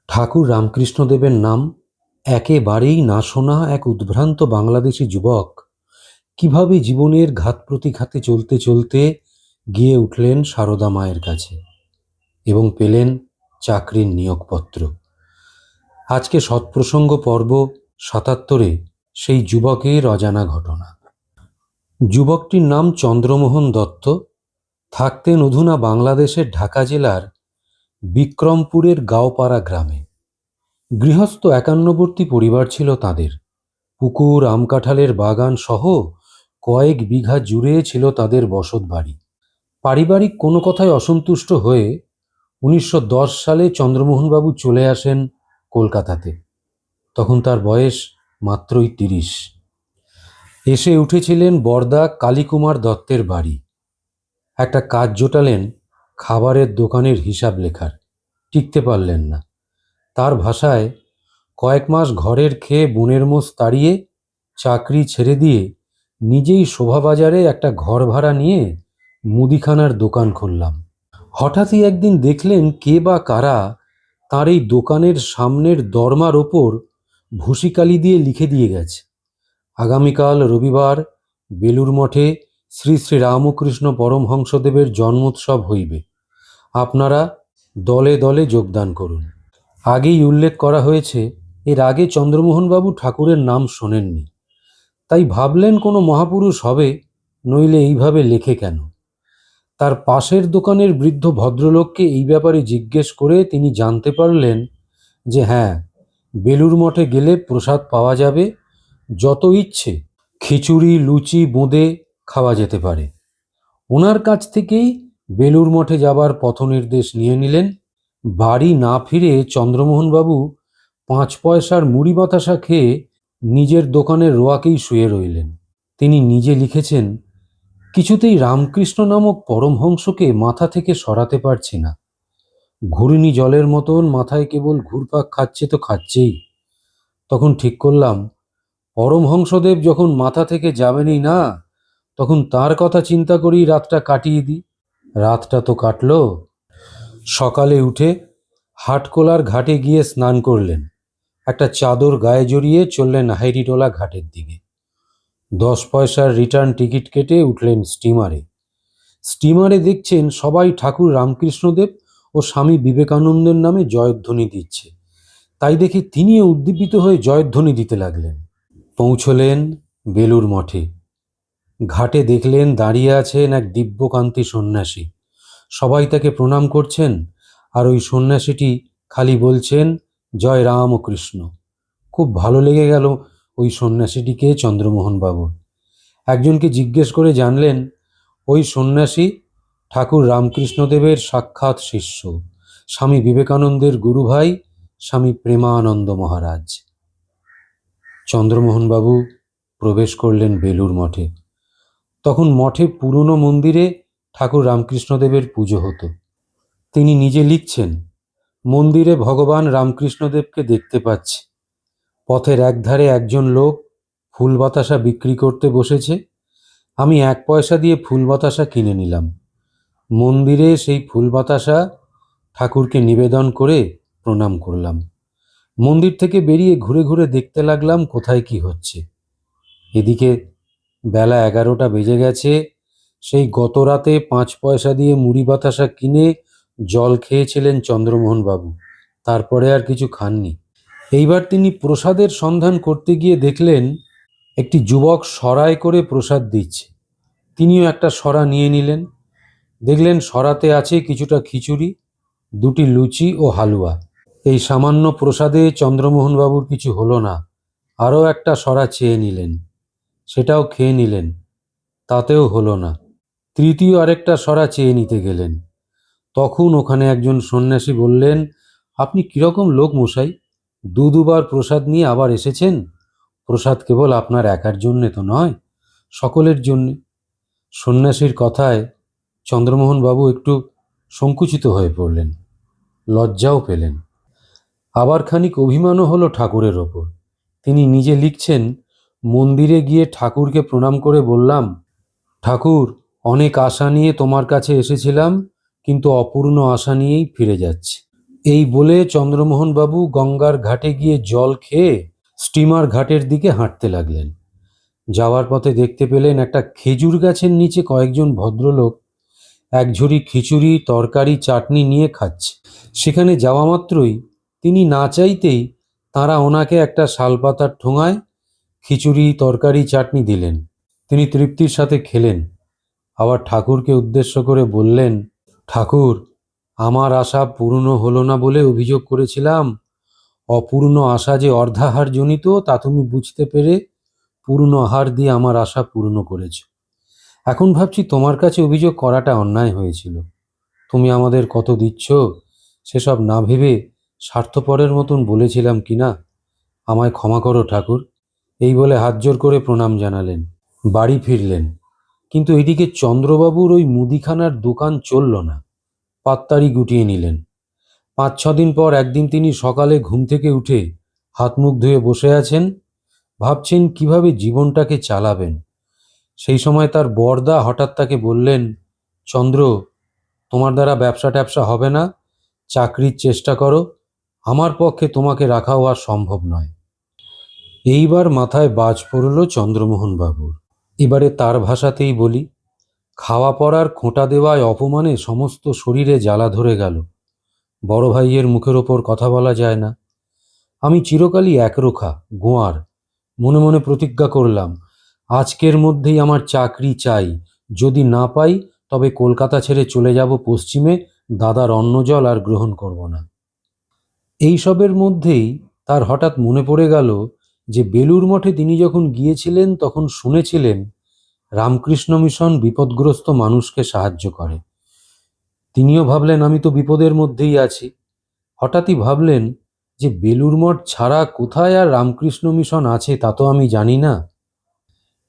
ঠাকুর রামকৃষ্ণদেবের নাম একেবারেই না শোনা এক উদ্ভ্রান্ত বাংলাদেশি যুবক কিভাবে জীবনের ঘাত প্রতিঘাতে চলতে চলতে গিয়ে উঠলেন সারদা মায়ের কাছে এবং পেলেন চাকরির নিয়োগপত্র। আজকে সৎপ্রসঙ্গ পর্ব ৭৭-এ সেই যুবকের অজানা ঘটনা। যুবকটির নাম চন্দ্রমোহন দত্ত। থাকতেন অধুনা বাংলাদেশের ঢাকা জেলার বিক্রমপুরের গাঁওপাড়া গ্রামে। গৃহস্থ একান্নবর্তী পরিবার ছিল তাদের। পুকুর, আম কাঁঠালের বাগান সহ কয়েক বিঘা জুড়ে ছিল তাদের বসত বাড়ি। পারিবারিক কোনো কথায় অসন্তুষ্ট হয়ে ১৯১০ সালে চন্দ্রমোহনবাবু চলে আসেন কলকাতাতে। তখন তার বয়স মাত্রই ৩০। এসে উঠেছিলেন বরদা কালীকুমার দত্তের বাড়ি। একটা কাজ জোটালেন খাবারের দোকানের হিসাব লেখার। টিকতে পারলেন না। তার ভাষায় কয়েক মাস ঘরের খেয়ে বনের মোষ তাড়িয়ে চাকরি ছেড়ে দিয়ে নিজেই শোভাবাজারে একটা ঘর ভাড়া নিয়ে মুদিখানার দোকান খুললাম। হঠাৎই একদিন দেখলেন কে বা কারা তার এই দোকানের সামনের দরমার ওপর ভুসিকালি দিয়ে লিখে দিয়ে গেছে, আগামীকাল রবিবার বেলুর মঠে শ্রী শ্রী রামকৃষ্ণ পরমহংসদেবের জন্মোৎসব হইবে, আপনারা দলে দলে যোগদান করুন। আগেই উল্লেখ করা হয়েছে এর আগে চন্দ্রমোহনবাবু ঠাকুরের নাম শোনেননি, তাই ভাবলেন কোনো মহাপুরুষ হবে, নইলে এইভাবে লেখে কেন। তার পাশের দোকানের বৃদ্ধ ভদ্রলোককে এই ব্যাপারে জিজ্ঞেস করে তিনি জানতে পারলেন যে হ্যাঁ, বেলুর মঠে গেলে প্রসাদ পাওয়া যাবে, যত ইচ্ছে খিচুড়ি, লুচি, বোঁদে খাওয়া যেতে পারে। ওনার কাছ থেকেই বেলুর মঠে যাবার পথনির্দেশ নিয়ে নিলেন। বাড়ি না ফিরে চন্দ্রমোহনবাবু ৫ পয়সার মুড়ি বাতাসা খেয়ে নিজের দোকানের রোয়াকেই শুয়ে রইলেন। তিনি নিজে লিখেছেন, কিছুতেই রামকৃষ্ণ নামক পরমহংসকে মাথা থেকে সরাতে পারছি না। ঘূর্ণি জলের মতন মাথায় কেবল ঘুরপাক খাচ্ছে তো খাচ্ছেই। তখন ঠিক করলাম, পরমহংসদেব যখন মাথা থেকে যাবেনই না, তখন তার কথা চিন্তা করেই রাতটা কাটিয়ে দিই। রাতটা তো কাটলো। সকালে উঠে হাটকোলার ঘাটে গিয়ে স্নান করলেন। একটা চাদর গায়ে জড়িয়ে চললেন হাইরিটোলা ঘাটের দিকে। ১০ পয়সার রিটার্ন টিকিট কেটে উঠলেন স্টিমারে। স্টিমারে দেখছেন সবাই ঠাকুর রামকৃষ্ণদেব ও স্বামী বিবেকানন্দের নামে জয়ধ্বনি দিচ্ছে। তাই দেখে তিনিও উদ্দীপিত হয়ে জয়ধ্বনি দিতে লাগলেন। পৌঁছলেন বেলুর মঠে। ঘাটে দেখলেন দাঁড়িয়ে আছেন এক দিব্যকান্তি সন্ন্যাসী। সবাই তাকে প্রণাম করছেন, আর ওই সন্ন্যাসীটি খালি বলছেন জয় রামকৃষ্ণ। খুব ভালো লেগে গেল ওই সন্ন্যাসীটিকে চন্দ্রমোহনবাবুর। একজনকে জিজ্ঞেস করে জানলেন ওই সন্ন্যাসী ঠাকুর রামকৃষ্ণদেবের সাক্ষাৎ শিষ্য, স্বামী বিবেকানন্দের গুরুভাই স্বামী প্রেমানন্দ মহারাজ। চন্দ্রমোহনবাবু প্রবেশ করলেন বেলুর মঠে। তখন মঠে পুরনো মন্দিরে ঠাকুর রামকৃষ্ণদেবের পুজো হতো। তিনি নিজে লিখছেন, মন্দিরে ভগবান রামকৃষ্ণদেবকে দেখতে পাচ্ছি। পথের একধারে একজন লোক ফুল বাতাসা বিক্রি করতে বসেছে। আমি ১ পয়সা দিয়ে ফুল বাতাসা কিনে নিলাম। মন্দিরে সেই ফুল বাতাসা ঠাকুরকে নিবেদন করে প্রণাম করলাম। মন্দির থেকে বেরিয়ে ঘুরে ঘুরে দেখতে লাগলাম কোথায় কি হচ্ছে। এদিকে বেলা ১১টা বেজে গেছে। সেই গত রাতে ৫ পয়সা দিয়ে মুড়ি বাতাসা কিনে জল খেয়েছিলেন চন্দ্রমোহনবাবু, তারপরে আর কিছু খাননি। এইবার তিনি প্রসাদের সন্ধান করতে গিয়ে দেখলেন একটি যুবক সরায় করে প্রসাদ দিচ্ছে। তিনিও একটা সরা নিয়ে নিলেন। দেখলেন সরাতে আছে কিছুটা খিচুড়ি, ২টি লুচি ও হালুয়া। এই সামান্য প্রসাদে চন্দ্রমোহনবাবুর কিছু হলো না। আরও একটা সরা চেয়ে নিলেন, সেটাও খেয়ে নিলেন, তাতেও হলো না। তৃতীয় আরেকটা সরা চেয়ে নিতে গেলেন। তখন ওখানে একজন সন্ন্যাসী বললেন, আপনি কীরকম লোক মশাই, দুবার প্রসাদ নিয়ে আবার এসেছেন? প্রসাদ কেবল আপনার একার জন্যে তো নয়, সকলের জন্যে। সন্ন্যাসীর কথায় চন্দ্রমোহনবাবু একটু সংকুচিত হয়ে পড়লেন, লজ্জাও পেলেন, আবার খানিক অভিমানও হলো ঠাকুরের ওপর। তিনি নিজে লিখছেন, মন্দিরে গিয়ে ঠাকুরকে প্রণাম করে বললাম, ঠাকুর, অনেক আশা নিয়ে তোমার কাছে এসেছিলাম, কিন্তু অপূর্ণ আশা নিয়েই ফিরে যাচ্ছি। এই বলে চন্দ্রমোহনবাবু গঙ্গার ঘাটে গিয়ে জল খেয়ে স্টিমার ঘাটের দিকে হাঁটতে লাগলেন। যাওয়ার পথে দেখতে পেলেন একটা খেজুর গাছের নিচে কয়েকজন ভদ্রলোক এক ঝুড়ি খিচুড়ি, তরকারি, চাটনি নিয়ে খাচ্ছে। সেখানে যাওয়া মাত্রই তিনি না চাইতেই তাঁরা ওনাকে একটা শালপাতার ঠোঙায় খিচুড়ি, তরকারি, চাটনি দিলেন। তিনি তৃপ্তির সাথে খেলেন। আবার ঠাকুরকে উদ্দেশ্য করে বললেন, ঠাকুর, আমার আশা পূর্ণ হলো না বলে অভিযোগ করেছিলাম। অপূর্ণ আশা যে অর্ধাহার জনিত তা তুমি বুঝতে পেরে পূর্ণ আহার দিয়ে আমার আশা পূর্ণ করেছ। এখন ভাবছি তোমার কাছে অভিযোগ করাটা অন্যায় হয়েছিল। তুমি আমাদের কত দিচ্ছ সেসব না ভেবে স্বার্থপরের মতন বলেছিলাম কিনা। আমায় ক্ষমা করো ঠাকুর। এই বলে হাত জোর করে প্রণাম জানালেন, বাড়ি ফিরলেন। কিন্তু এদিকে চন্দ্রবাবুর ওই মুদিখানার দোকান চলল না। পাত্তারি গুটিয়ে নিলেন। ৫-৬ দিন পর একদিন তিনি সকালে ঘুম থেকে উঠে হাত মুখ ধুয়ে বসে আছেন, ভাবছেন কিভাবে জীবনটাকে চালাবেন। সেই সময় তার বরদা হঠাৎ তাকে বললেন, চন্দ্র, তোমার দ্বারা ব্যবসা ট্যাবসা হবে না, চাকরির চেষ্টা করো, আমার পক্ষে তোমাকে রাখাও আর সম্ভব নয়। এইবার মাথায় বাজ পড়ল চন্দ্রমোহনবাবুর। এবারে তার ভাষাতেই বলি, খাওয়া পড়ার খোঁটা দেওয়ায় অপমানে সমস্ত শরীরে জ্বালা ধরে গেল। বড় ভাইয়ের মুখের ওপর কথা বলা যায় না। আমি চিরকালই একরোখা, গোঁয়ার। মনে মনে প্রতিজ্ঞা করলাম, আজকের মধ্যেই আমার চাকরি চাই। যদি না পাই তবে কলকাতা ছেড়ে চলে যাব পশ্চিমে, দাদার অন্নজল আর গ্রহণ করব না। এইসবের মধ্যেই তার হঠাৎ মনে পড়ে গেল যে বেলুর মঠে তিনি যখন গিয়েছিলেন তখন শুনেছিলেন রামকৃষ্ণ মিশন বিপদগ্রস্ত মানুষকে সাহায্য করে। তিনিও ভাবলেন, আমি তো বিপদের মধ্যেই আছি। হঠাৎই ভাবলেন যে বেলুর মঠ ছাড়া কোথায় আর রামকৃষ্ণ মিশন আছে তা তো আমি জানি না।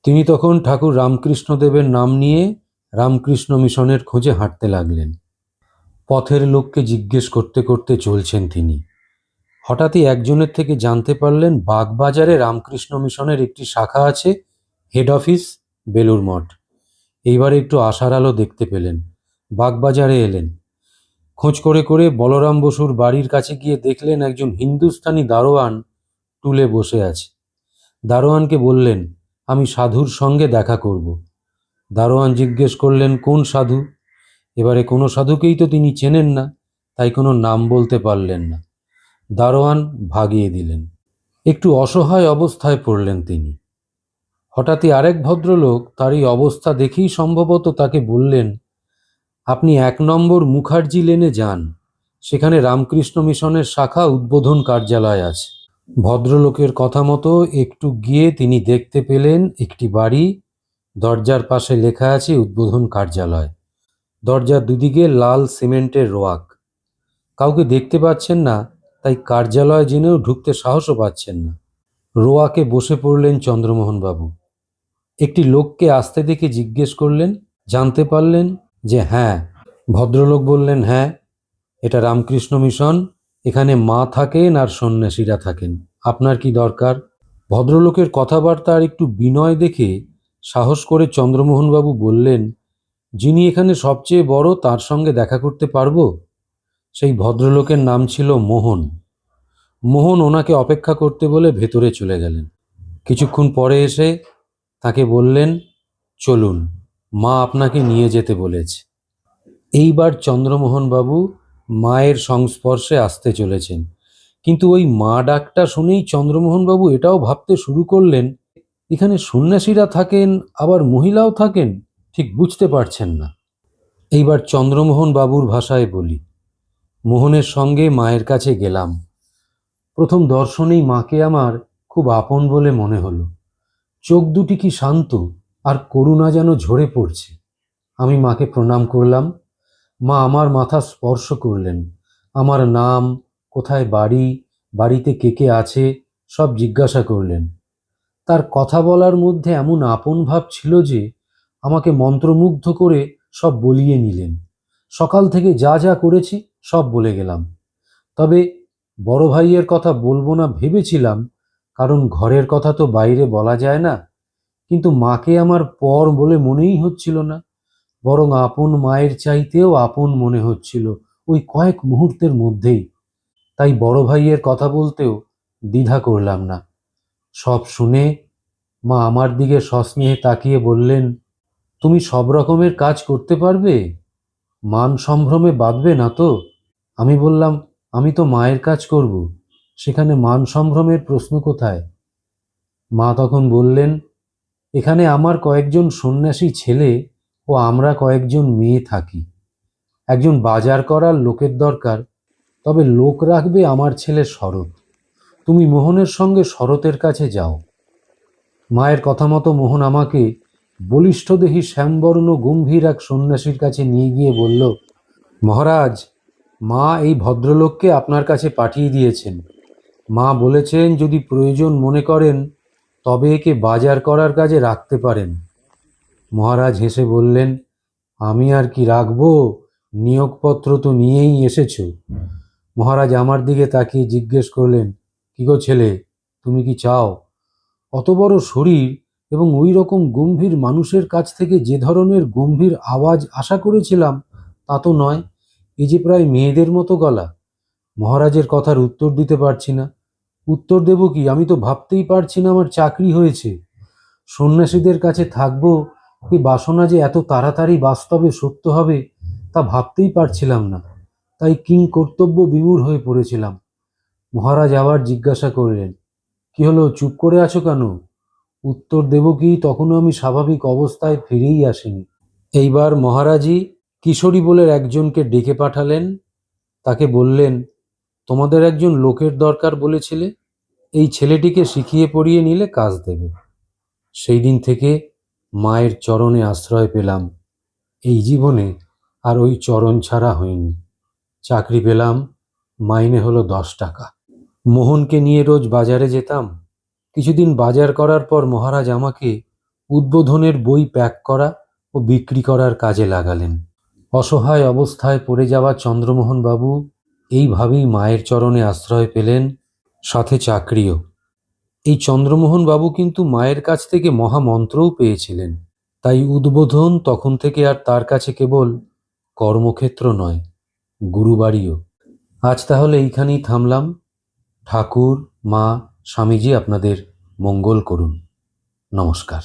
তিনি তখন ঠাকুর রামকৃষ্ণদেবের নাম নিয়ে রামকৃষ্ণ মিশনের খোঁজে হাঁটতে লাগলেন। পথের লোককে জিজ্ঞেস করতে করতে চলছেন তিনি। হঠাৎই একজনের থেকে জানতে পারলেন বাগবাজারে রামকৃষ্ণ মিশনের একটি শাখা আছে, হেড অফিস বেলুর মঠ। এইবার একটু আশার আলো দেখতে পেলেন। বাগবাজারে এলেন। খোঁজ করে করে বলরাম বসুর বাড়ির কাছে গিয়ে দেখলেন একজন হিন্দুস্তানি দারোয়ান টুলে বসে আছে। দারোয়ানকে বললেন, আমি সাধুর সঙ্গে দেখা করব। দারোয়ান জিজ্ঞেস করলেন, কোন সাধু? এবারে কোনো সাধুকেই তো তিনি চেনেন না, তাই কোনো নাম বলতে পারলেন না। দারোয়ান ভাগিয়ে দিলেন। একটু অসহায় অবস্থায় পড়লেন তিনি। হঠাৎই আরেক ভদ্রলোক তার এই অবস্থা দেখেই সম্ভবত তাকে বললেন, আপনি ১ নম্বর মুখার্জি লেনে যান, সেখানে রামকৃষ্ণ মিশনের শাখা উদ্বোধন কার্যালয় আছে। ভদ্রলোকের কথা মতো একটু গিয়ে তিনি দেখতে পেলেন একটি বাড়ি, দরজার পাশে লেখা আছে উদ্বোধন কার্যালয়। দরজার দুদিকে লাল সিমেন্টের রোয়াক। কাউকে দেখতে পাচ্ছেন না, তাই কার্যালয় জেনেও ঢুকতে সাহসও পাচ্ছেন না। রোয়াকে বসে পড়লেন চন্দ্রমোহনবাবু। একটি লোককে আসতে দেখে জিজ্ঞেস করলেন, জানতে পারলেন যে হ্যাঁ। ভদ্রলোক বললেন, হ্যাঁ, এটা রামকৃষ্ণ মিশন, এখানে মা থাকেন আর সন্ন্যাসীরা থাকেন, আপনার কি দরকার? ভদ্রলোকের কথাবার্তার একটু বিনয় দেখে সাহস করে চন্দ্রমোহনবাবু বললেন, যিনি এখানে সবচেয়ে বড় তার সঙ্গে দেখা করতে পারবো? সেই ভদ্রলোকের নাম ছিল মোহন। মোহন ওনাকে অপেক্ষা করতে বলে ভেতরে চলে গেলেন। কিছুক্ষণ পরে এসে তাকে বললেন, চলুন, মা আপনাকে নিয়ে যেতে বলেছে। এইবার চন্দ্রমোহনবাবু মায়ের সংস্পর্শে আসতে চলেছেন। কিন্তু ওই মা ডাকটা শুনেই চন্দ্রমোহনবাবু এটাও ভাবতে শুরু করলেন, এখানে সন্ন্যাসীরা থাকেন আবার মহিলাও থাকেন, ঠিক বুঝতে পারছেন না। এইবার চন্দ্রমোহন বাবুর ভাষায় বলি, মোহনের সঙ্গে মায়ের কাছে গেলাম। প্রথম দর্শনেই মাকে আমার খুব আপন বলে মনে হলো। চোখ দুটি কি শান্ত, আর করুণা যেন ঝরে পড়ছে। আমি মাকে প্রণাম করলাম। মা আমার মাথা স্পর্শ করলেন। আমার নাম, কোথায় বাড়ি, বাড়িতে কে কে আছে সব জিজ্ঞাসা করলেন। তার কথা বলার মধ্যে এমন আপন ভাব ছিল যে আমাকে মন্ত্রমুগ্ধ করে সব বলিয়ে নিলেন। সকাল থেকে যা যা করেছি সব বলে গেলাম। তবে বড় ভাইয়ের কথা বলবো না ভেবেছিলাম, কারণ ঘরের কথা তো বাইরে বলা যায় না। কিন্তু মাকে আমার পর বলে মনেই হচ্ছিল না, বরং আপন মায়ের চাইতেও আপন মনে হচ্ছিল ওই কয়েক মুহূর্তের মধ্যেই। তাই বড় ভাইয়ের কথা বলতেও দ্বিধা করলাম না। সব শুনে মা আমার দিকে সস্নেহে তাকিয়ে বললেন, তুমি সব রকমের কাজ করতে পারবে? মান সম্ভ্রমে বাঁধবে না তো? আমি বললাম, আমি তো মায়ের কাজ করব, সেখানে মান সম্ভ্রমের প্রশ্ন কোথায়? মা তখন বললেন, এখানে আমার কয়েকজন সন্ন্যাসী ছেলে ও আমরা কয়েকজন মেয়ে থাকি। একজন বাজার করার লোকের দরকার, তবে লোক রাখবে আমার ছেলে শরৎ। তুমি মোহনের সঙ্গে শরতের কাছে যাও। মায়ের কথা মতো মোহন আমাকে বলিষ্ঠদেহী শ্যামবর্ণ গম্ভীর এক সন্ন্যাসীর কাছে নিয়ে গিয়ে বলল, মহারাজ, মা এই ভদ্রলোককে আপনার কাছে পাঠিয়ে দিয়েছেন। মা বলেছেন যদি প্রয়োজন মনে করেন তবে একে বাজার করার কাজে রাখতে পারেন। মহারাজ হেসে বললেন, আমি আর কি রাখবো, নিয়োগপত্র তো নিয়েই এসেছো। মহারাজ আমার দিকে তাকিয়ে জিজ্ঞেস করলেন, কি গো ছেলে, তুমি কি চাও? অত বড় শরীর এবং ওই রকম গম্ভীর মানুষের কাছ থেকে যে ধরনের গম্ভীর আওয়াজ আশা করেছিলাম তা তো নয়। এই যে প্রায় মেয়েদের মতো গলা। মহারাজের কথার উত্তর দিতে পারছি না। উত্তর দেব কি? আমি তো ভাবতেই পারছি না আমার চাকরি হয়েছে। সন্ন্যাসীদের কাছে থাকবো, এই বাসনা যে এত তাড়াতাড়ি বাস্তবে সত্য হবে তা ভাবতেই পারছিলাম না। তাই কিং কর্তব্য বিমূঢ় হয়ে পড়েছিলাম। মহারাজ আবার জিজ্ঞাসা করলেন, কি হলো, চুপ করে আছো কেন? উত্তর দেব কি তখনও আমি স্বাভাবিক অবস্থায় ফিরেই আসিনি। এইবার মহারাজই কিশোরী বলে একজনকে ডেকে পাঠালেন। তাকে বললেন, তোমাদের একজন লোকের দরকার বলেছিলে, এই ছেলেটিকে শিখিয়ে পড়িয়ে নিলে কাজ দেবে। সেই দিন থেকে মায়ের চরণে আশ্রয় পেলাম। এই জীবনে আর ওই চরণ ছাড়া হয়নি। চাকরি পেলাম, মাইনে হলো 10 টাকা। মোহনকে নিয়ে রোজ বাজারে যেতাম। কিছুদিন বাজার করার পর মহারাজ আমাকে উদ্বোধনের বই প্যাক করা ও বিক্রি করার কাজে লাগালেন। অসহায় অবস্থায় পড়ে যাওয়া চন্দ্রমোহন বাবু এইভাবেই মায়ের চরণে আশ্রয় পেলেন, সাথে চাকরিও। এই চন্দ্রমোহন বাবু কিন্তু মায়ের কাছ থেকে মহামন্ত্রও পেয়েছিলেন। তাই উদ্বোধন তখন থেকে আর তার কাছে কেবল কর্মক্ষেত্র নয়, গুরুবাড়িও। আজ তাহলে এইখানেই থামলাম। ঠাকুর, মা, স্বামীজি আপনাদের মঙ্গল করুন। নমস্কার।